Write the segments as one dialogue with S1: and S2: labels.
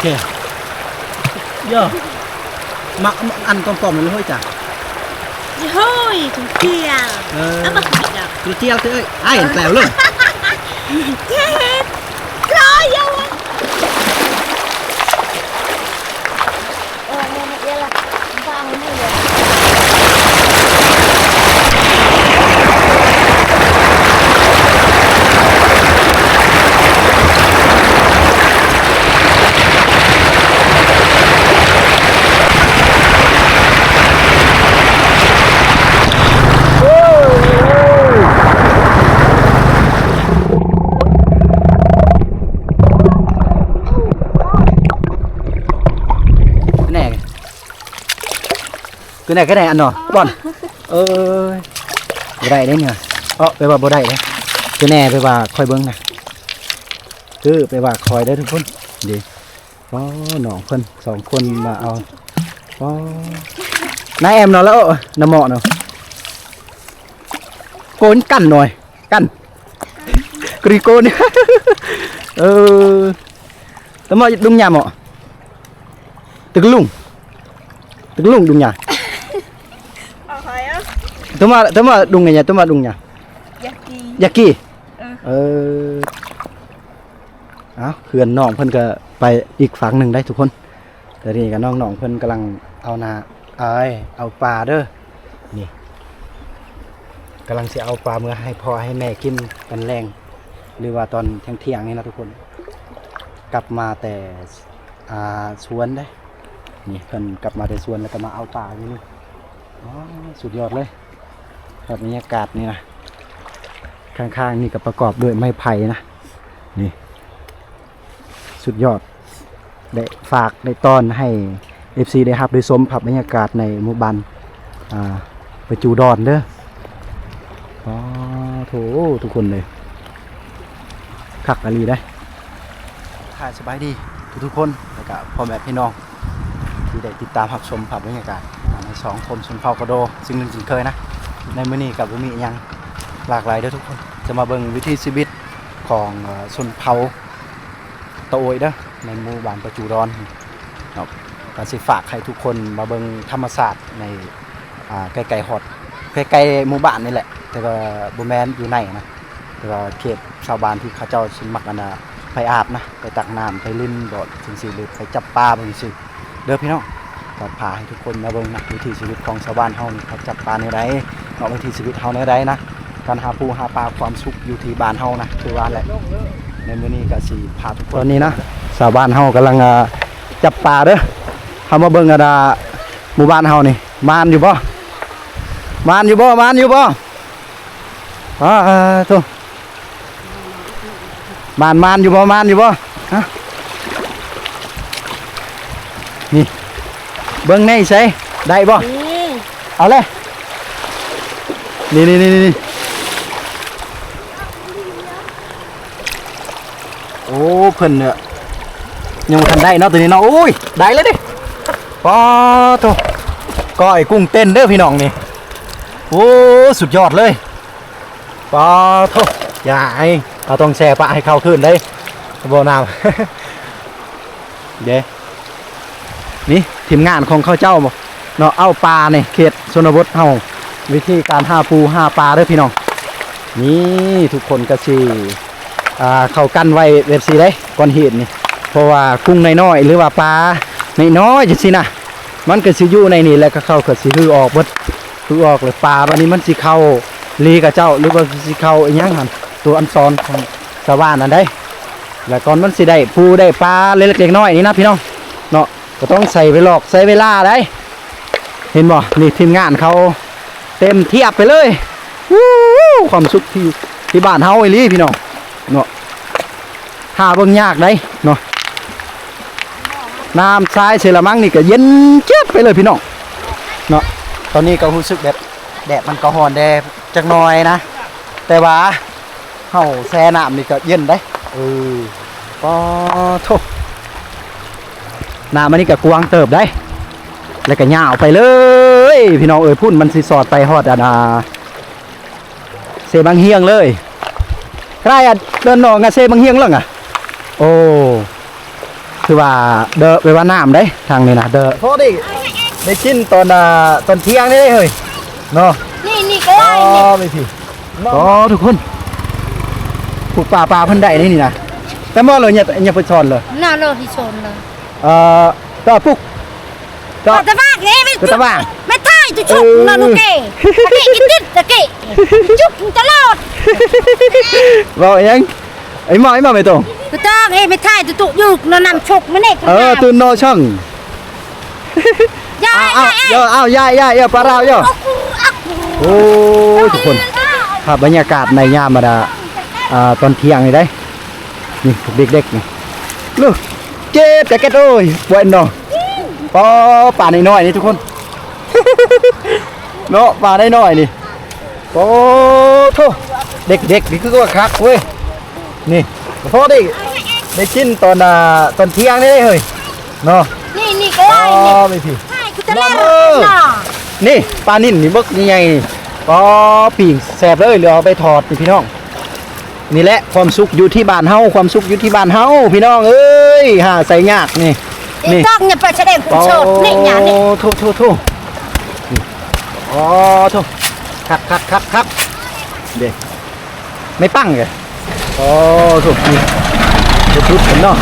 S1: เคย่อมักอันกลมๆมันเลยจ้ะ
S2: เฮ้ยถุงเกียร์แล้วมาขุดอ่ะ
S1: คือเจียวเอ้ยไอ้เห็นแปลวเลย
S2: เจ็บร้อยยังเนี่ยเดี๋ยวละฟังไม่เลย
S1: คือไหนก็ไหนอันเนาะบ่อนบ่ได้เด้เนี่ยไปว่าบ่ได้เด้คือแน่ไปว่าคอยเบิ่งนะคือไปว่าคอยได้ทุกคนดีน้องเพิ่น2คนมาเอาน้าแอมเนาะแล้วน้าเหมาะเนาะโกนกันหน่อยกันกรีโกนตะเหมาะดุงหยาเหมาะตึกลุงดุงหยาtớ mà đùng này nhà tớ mà đùng nhà yakiเอาเขื่อนน้องเพิ่นก็ไปอีกฝั่งหนึ่งได้ทุกคนแต่นี่กับน้องเพิ่นกำลังเอาเอาปลาเด้อนี่กำลังจะเอาปลาเมื่อให้พ่อให้แม่กินกันแรงหรือว่าตอนเที่ยงนี่นะทุกคนกลับมาแต่สวนได้นี่เพิ่นกลับมาแต่สวนแล้วก็มาเอาปลาอยู่นี่สุดยอดเลยแบบบรรยากาศนี่นะข้างๆนี่ก็ประกอบด้วยไม้ไผ่นะนี่สุดยอดได้ฝากได้ต้อนให้ FC ได้รับได้ชมภาพบรรยากาศในหมู่บ้านประจูดอนเด้อโถทุกคนเลยคักอลีได้ค่ะสบายดีทุกคนแล้วก็พ่อแม่พี่น้องที่ได้ติดตามรับชมภาพบรรยากาศใน2คมชนเผ่ากระโดซึ่งเคยนะในมื้อนี้กับมียังหลากหลายเด้อทุกคนจะมาเบิ่งวิถีชีวิตของชนเผ่าตะโอยเด้อในหมู่บ้านประจูดอนครับก็สิฝากให้ทุกคนมาเบิ่งธรรมศาสตร์ในใกล้ๆฮอดใกล้ๆหมู่บ้านนี่แหละแต่ก็บ่แม่นอยู่ในนะแต่ว่าเขตชาวบ้านที่เขาเจ้าสิมักไปอาบนะไปตักน้ำไปลิ้นบ่จังซี่หรือไปจับปลาจังซี่เด้อพี่น้องก็พาให้ทุกคนมาเบิ่งนะวิถีชีวิตของชาวบ้านเฮานี่เขาจับปลาในไรเนาะวิถีชีวิตเฮาในไรนะการหาปูหาปลาความสุขอยู่ที่บ้านเฮานะคือว่าแหละในมื้อนี้ก็สิพาทุกคนตอนนี้นะชาวบ้านเฮากำลังจับปลาเด้อเฮามาเบิ่งหมู่บ้านเฮานี่มานอยู่บ่โธ่มานอยู่บ่ฮะนี่เบิ่งในใส่ได้บ่เอาเลยนี่โอ้เพิ่นเนี่ยยังบ่ทันได้เนาะตัวนี้เนาะโอ้ยได้แล้วดิปอโธ่ก้อยกุ้งเต้นเด้อพี่น้องนี่โอ้สุดยอดเลยปอโธ่อย่าเอาต้องแช่ปะให้เข้าขึ้นได้บ่น้ำเด้นี่ทีมงานของเขาเจ้าบ่เนาะเอาปลาเนี่ยเขตชนบทเฮาวิธีการหาปูหาปลาเด้อพี่น้องนี่ทุกคนก็สิเข้ากันไว้แบบสิได้ก่อนเห็นนี่เพราะว่ากุ้งน้อยๆหรือว่าปลาน้อยๆจังซี่นะมันก็สิอยู่ในนี่แล้วก็เข้าก็สิฮือออกเบิดฮือออกเลยปลาบัดนี้มันสิเข้าลีกับเจ้าหรือว่าสิเข้าอีหยังหั่นตัวอันซ้อนของชาวบ้านนั่นได้แล้วก่อนมันสิได้ปูได้ปลาเล็กๆน้อยๆนี่นะพี่น้องเนาะก็ต้องใส่ไปหลอกใส่เวลาได้เห็นบ่นี่ทีมงานเขาเต็มเทียบไปเลยความสุขที่บ้านเฮาอีหลีพี่น้องเนาะหาเบิ่งยากได้เนาะน้ำทรายเซรามังนี่ก็เย็นเจี๊ยบไปเลยพี่น้องเนาะตอนนี้ก็รู้สึกแบบแดดมันก็ร้อนแดดจักหน่อยนะแต่ว่าเฮาแช่น้ำนี่ก็เย็นได้ปอโธ่น้ำมันนี่ก็กว้างเติบได้แล้วก็ยาวไปเลยพี่น้องพุ่นมันสิสอดไปฮอดเซบังเฮียงเลยใครเดินหนองเซบังเฮียงแล้วไงโอ้ คือว่าเด้อไปว่าน้ำได้ทางนี้นะเด้อพอได้กินตอนเที่ยงนี่ได้เฮ้ยเนาะ
S2: นี่ก็ได้นี่
S1: ไม่ผิดอ๋อทุกคนผูกป่าเพิ่นได้นี่นะแต่บ่เลยเนี่ยไปสอนเลย
S2: น่าโลที่ชนเลย
S1: ต่อปุ๊กต่อ
S2: ตะบ้างนี่ไม่
S1: คือตะบ้าง
S2: ไม่ท่ายจะชุกนะลูกเก๋ตะเก๋กินติดตะเก๋จุกตลอด
S1: บ่ยังไอ้หมอไม่ตรง
S2: คือต้องไม่ท่ายจะตุอยู่นอนนำชุกไม่เน็ก
S1: ตื่นนอนช่อง
S2: ยาย
S1: เอาย่าปลาเราย่อโอ้ยทุกคนภาพบรรยากาศในยามมาดาตอนเที่ยงนี่ได้นี่เด็กๆนี่ลูกเจ็บแต่แกโอ้ยปวดเนาะป่าน้อยๆนี่ทุกคนเนาะป่าน้อยๆนี่โอ้โธ่เด็กๆนี่คือว่าคักเว้ยนี่พอได้กินตอนเที่ยงนี่ได้เฮ้ยเนาะ
S2: นี่ก็ได้นี่
S1: ไม่ผิด
S2: ใช่คือตะเล่น
S1: นี่ปลานิ่นนี่บึกยังไงนี่ปีงแสบเลยเหลือเอาไปถอดนี่พี่น้องนี่แหละความสุขอยู่ที่บ้านเฮาความสุขอยู่ที่บ้านเฮาพี่น้องเอ้ยหาใส่ยากนี่
S2: นี่ต้องเนี่ยไปแสดงคุณโชดนี่หยานี่
S1: โทอ๋อโทครับเด็กไม่ปั้งเลยโอ้โทนี่จะชุดผมเนาะ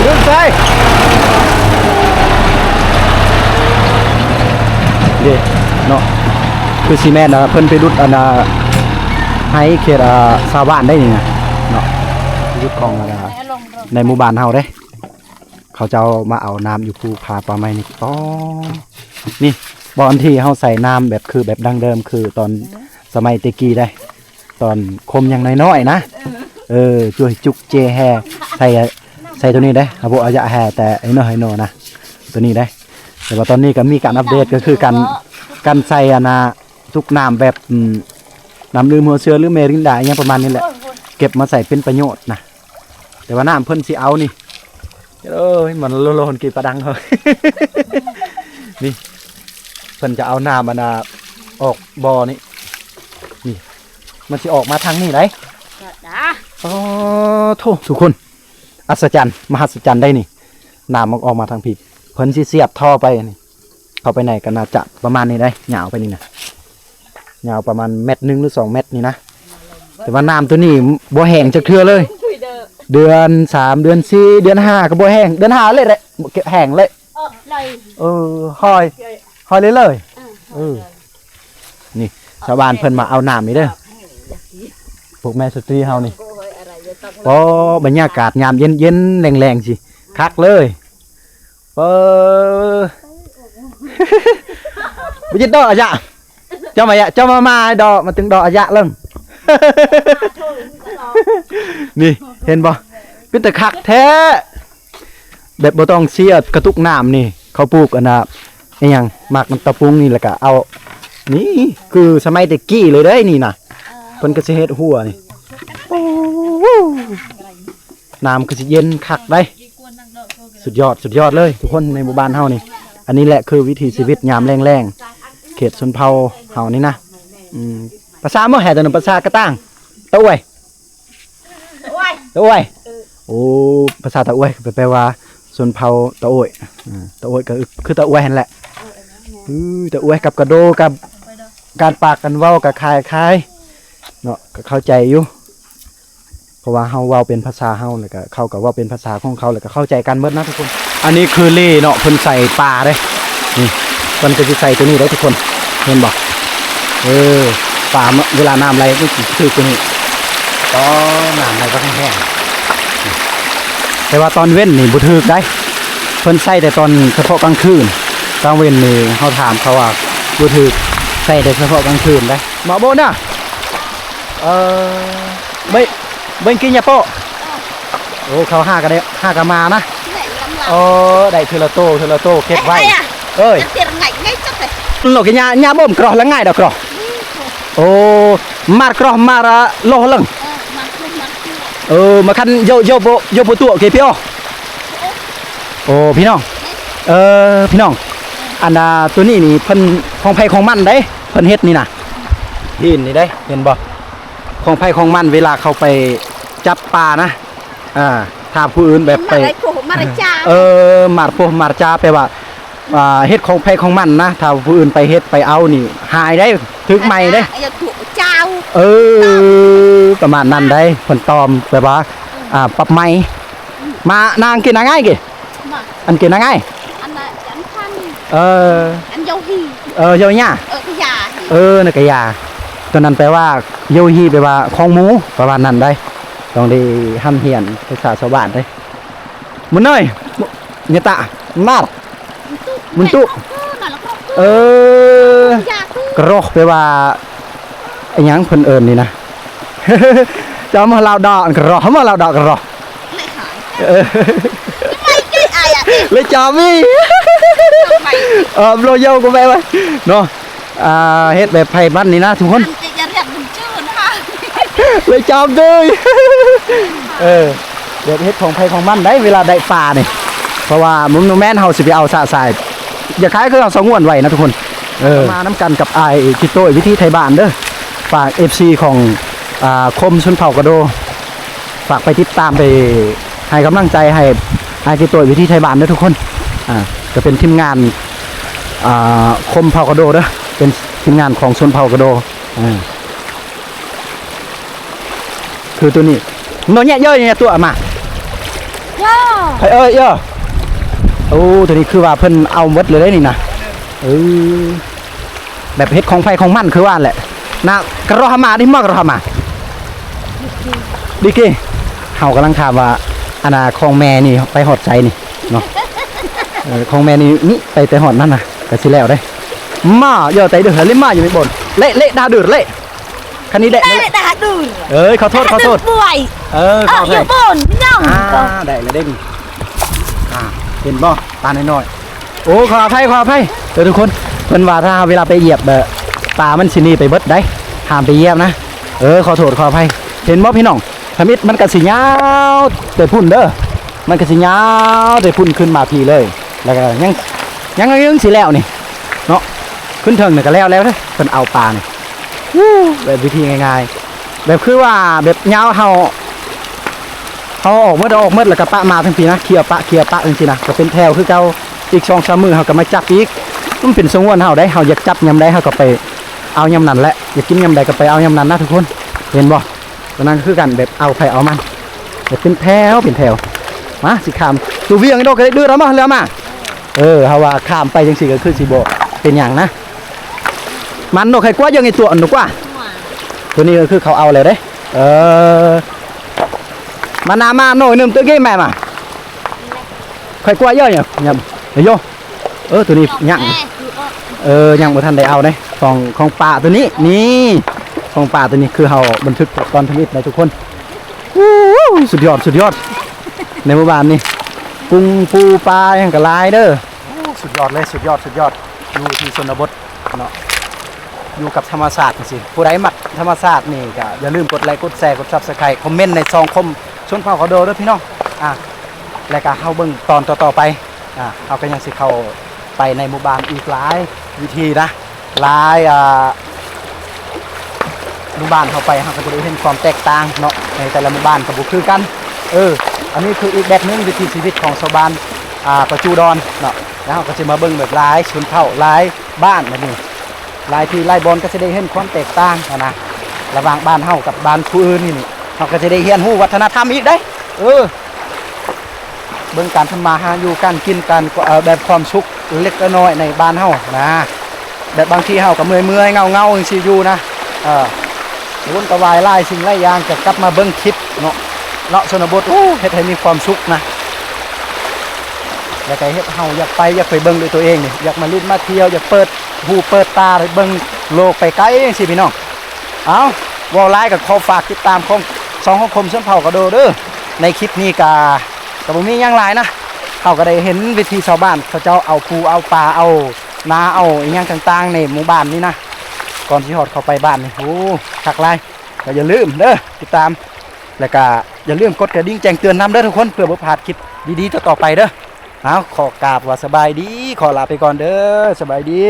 S1: ดึงใส่เด็กเนาะคือซีเมนต์นะเพิ่นไปรุดให้เขตชาวบ้านได้นี่นะเนาะรุดของในหมู่บ้านเฮาได้เขาจะมาเอาน้ำอยู่ภูผาป่าไม้นี่นี่บอนที่เฮาใส่น้ำแบบคือแบบดั้งเดิมคือตอนสมัยตะกี้ได้ตอนคมยังน้อยๆนะช่วยจุกเจแฮใส่ตัวนี้ได้ครับผมอาจจะแฮแต่ไอ้โนนะตัวนี้ได้แต่ว่าตอนนี้ก็มีการอัปเดตก็คือการใส่ทุกน้ำแบบน้ำลืมหัวเสือหรือเมรินดาอย่างประมาณนี้แหละเก็บมาใส่เป็นประโยชน์นะแต่ว่าน้ำเพิ่นสิเอานี่มันโลนกี่ประดังเขา นี่เพิ่นจะเอาน้ำออกบ่อนี่มันสิออกมาทางนี้ไหนทุกคนอัศจรรย์มหัศจรรย์ได้นี่น้ำมันออกมาทางผิดเพิ่นสิเสียบท่อไปนี่เข้าไปไหนกันน่าจะประมาณนี้ได้ยาวไปนี่นะยาวประมาณ1 เมตรหรือ2 เมตรนี่นะแต่ว่าน้ำตัวนี้บ่แห้งจักเทื่อเลยเดือน3เดือน4เดือน5ก็บ่แห้งเดือน5เลยแหละแห้งเลยหอยเลยนี่ชาวบ้านเพิ่นมาเอาน้ำนี่เด้อพวกแม่สตรีเฮานี่บรรยากาศยามเย็นๆแรงๆสิคักเลยบ่จิตดอกอะยะเจ้ามาดอกมาถึงดอกอะยะเริ่ม นี่เห็นบ่เป็นแต่คักแท้แบบบ่ต้องเสียกระตุกน้ำนี่เขาปลูกอีหยังหมากน้ำตะปุงนี่แล้วก็เอานี่คือสมัยตะกี้เลยเด้นี่น่ะเพิ่นก็สิเฮ็ดหัวนี่น้ำก็สิเย็นคักได้สุดยอดเลยทุกคนในหมู่บ้านเฮานี่อันนี้แหละคือวิถีชีวิตยามแรงๆเขตชนเผ่าเฮานี่นะภาษาเมื่อแห่ตัวนึงภาษากระตั้งตะอวยโอ้ภาษาตะอวยแปลว่าชนเผ่าตะอวยก็คือตะอวยนั่นแหละตะอวยกับกระโดกับการปากกันเว้ากับคายเนาะก็เข้าใจอยู่เพราะว่าเฮาเว้าเป็นภาษาเฮาแล้วก็เขาก็เว้าเป็นภาษาของเขาแล้วก็เข้าใจกันหมดนะทุกคนอันนี้คือเล่เนาะเพิ่นใส่ปลาเด้นี่เพิ่นก็สิใส่ตัวนี้ได้ทุกคนเห็นบ่ปลาเวลาน้ำไหลก็สิคือตัวนี้น้ำไหลก็แห้งแต่ว่าตอนเว้นนี่บ่ถึกได้เพิ่นใส่แต่ตอนเฉพาะกลางคืนกลางเว้นนี่เฮาถามเขาว่าบ่ถึกใส่แต่เฉพาะกลางคืนได้หมอโบน่ะไม่กินยาโปโอ้เขาห้ากันมานะได้เทเลโตเก็บไว้หลอกยาบ่มกรอแล้วง่ายดอกกรอมากรอมาโลหลังมาคันโยโปตัวเกพี่พี่น้องพี่น้องอันตัวนี้นี่เพิ่นของไผของมันได้เพิ่นเฮ็ดนี่นะหินนี่ได้เห็นบ่ของไผของมันเวลาเขาไปจับปลานะ ถ้าผู้อื่นแบบไป
S2: มาเลยโผล่มาเลยจ้า
S1: หมาดโพหมาดจาแปลว่าเฮ็ดของไผของมันนะถ้าผู้อื่นไปเฮ็ดไปเอานี่หายได้ถึกใหม่ได้
S2: อย่าถูกเจ้า
S1: ประมาณนั้นได้เพิ่นตอมแปลว่าปรับใหม่มานางกินง่ายกี่
S2: มา
S1: อันกินง่าย
S2: อันนั้นอันพัน อันโยฮี
S1: เยาหญ้า
S2: ก็ยา
S1: นั่นก็ยาตัวนั้นแปลว่าโยฮีแปลว่าของหมูประมาณนั้นได้ต้องได้ห้ำเหียนภาษาชาวบ้านได้มุนเนยเนี่ยตะมาดมุนตุ
S2: นั่นแล้วก็
S1: ก
S2: ยาคือก
S1: ระโรกแปลว่าไอ้หยังเพิ่นเอิ้นนี่นะ จอมเราดอกกระโรกมาเราดอกกระโรก
S2: เลยหาย
S1: เออ
S2: ไม่ได้ไอ้อะ
S1: เลยจอมมี่
S2: ไม่
S1: โรโยกูไปไว้เนาะเฮ็ดแบบไผบ้านนี่นะทุกคน
S2: อันจะเรียกมันชื่อนะคะ
S1: เลยจอมเลยเดี๋ยวเฮ็ดของไผของมันได้เวลาได้ปลานี่เพราะว่ามึงโนแม่นเฮาสิไปเอาสะสายอย่าคล้ายคือเอาสองงวนไว้นะทุกคนมาน้ำกันกับไอ้คิโต้วิธีไทยบ้านเด้อฝาก FC ของคมชนเผ่ากระโดฝากไปติดตามไปให้กำลังใจให้ไอ้คิโต้วิธีไทยบ้านเด้อทุกคนจะเป็นทีมงานคมเผ่ากระโดเด้อเป็นทีมงานของชนเผ่ากระโดคือตัวนี้โนเนี่ยเยอะเนี่ยตัวมา
S2: ย่อ
S1: เยอะโอ้ตัวนี้คือว่าเพิ่นเอาหมดเลยได้นี่นะแบบเฮ็ดของไฟของมันคือว่าแหละนะกระรอมาดิมากระรอมาดิกี้เฮากำลังถามว่าอนาของแม่นี่ไปหอดใจนี่เนาะของแม่นี่ไปแต่หอดนั่นน่ะก็สิแล้วได้มาเยอะใจเด้อเล่นมาอยู่ในบ่นเละดาเดือดเละคันนี้เละ
S2: ได้แต่ดู
S1: ขอโทษ
S2: ป่วย
S1: ขอ
S2: อ
S1: โท
S2: ย่า
S1: ษ
S2: บ่นย่อง
S1: ได้เลยได้ดิเห็นบ่ปลาน้อยๆโอ้ขออภัยเดี๋ยวทุกคนเพิ่นว่าถ้าเวลาไปเหยียบปลามันสิหนีไปเบิดได้ห้ามไปเหยียบนะขอโทษขออภัยเห็นบ่พี่น้องทมิดมันก็สิยาวแต่พุ่นเด้อมันก็สิยาวแต่พุ่นขึ้นมาพี่เลยแล้วก็ยังสิแล้วนี่เนาะขึ้นเทิงนี่ก็แล้วเด้อเพิ่นเอาปลานี่แบบวิธีง่ายๆแบบคือว่าแบบยาวเฮาออกเมื่อแล้วก็ปะมาทั้งปีนะเคลียร์ปะจังซี่นะก็เป็นแถวคือเก่าอีก2-3 มื้อเฮาก็มาจับอีกมันเป็นสงวนเฮาได้เฮาอยากจับยามใดเฮาก็ไปเอายามนั้นแหละอยากกินยามใดก็ไปเอายามนั้นนะทุกคนเห็นบ่ตอนนั้นคือกันแบบเอาไผเอามันแบบเป็นแถวมาสิข้ามตัวเวียงดอกก็ได้ดื้อแล้วมาเฮาว่าข้ามไปจังซี่ก็คือสิบ่เป็นหยังนะมันดอกไข่กว่ายังไงตัวอันดอกว่าตัวนี้ก็คือเขาเอาแล้วเด้มานามาหน่อยนึงตัวกี้แม่มาใครกลัวเยอะเนี่ยเดี๋ยวโยตัวนี้ยังยังบ่ทันได้เอาเด้ของป่าตัวนี้นี่ของป่าตัวนี้คือเฮาบันทึกตอนทมิตนะทุกคนสุดยอดในหมู่บ้านนี่กุ้งปูปลายังกะลายเด้อสุดยอดเลยสุดยอดอยู่ที่ชนบทเนาะอยู่กับธรรมศาสตร์สิผู้ใดมักธรรมศาสตร์นี่ก็อย่าลืมกดไลค์กดแชร์กด Subscribe คอมเมนต์ในซองคมชนเผ่าเขาโดด้วยพี่น้องแล้วก็เฮาเบิ่งตอนต่อไปเฮาก็ยังสิเข้าไปในหมู่บ้านอีกหลายวิธีนะหลายหมู่บ้านเข้าไปเฮาก็จะได้เห็นความแตกต่างเนาะในแต่ละหมู่บ้านก็บ่คือกันอันนี้คืออีกแบบนึงวิถีชีวิตของชาวบ้านประจูดอนเนาะแล้วเฮาก็สิมาเบิ่งแบบหลายชนเผ่าหลายบ้านแบบนี้หลายที่หลายบอนก็จะได้เห็นความแตกต่างนะระหว่างบ้านเฮากับบ้านผู้อื่นนี่เราก็จะได้เรียนรู้วัฒนธรรมอีกได้เบิ่งการทำมาหาอยู่การกินการแบบความสุขเล็กน้อยในบ้านเฮานะแบบบางทีเฮาก็เมื่อยเงาจังซี่อยู่นะวนกระวายหลายสิ่งหลายอย่างจะกลับมาเบิ่งคลิปเนาะชนบทเฮ็ดให้มีความสุขนะแล้วก็เฮ็ดเฮาอยากไปเบิ่งด้วยตัวเองนี่อยากมาลิ้นมาเที่ยวอยากเปิดหูเปิดตาไปเบิ่งโลกไปไกลจังซี่พี่น้องวอลไลน์กับขอฝากติดตามของคมชนเผ่ากระโดเด้อในคลิปนี้ก็บ่มีหยังหลายนะเฮาก็ได้เห็นวิธีชาวบ้านเขาเจ้าเอาปูเอาปลาเอานาเอาอีหยังต่างๆในหมู่บ้านนี้นะก่อนสิฮอดเข้าไปบ้านนี่คักหลายก็อย่าลืมเด้อติดตามแล้วก็อย่าลืมกดกระดิ่งแจ้งเตือนนำเด้อทุกคนเพื่อบ่พลาดคลิปดีๆต่อไปเด้อขอกราบว่าสบายดีขอลาไปก่อนเด้อสบายดี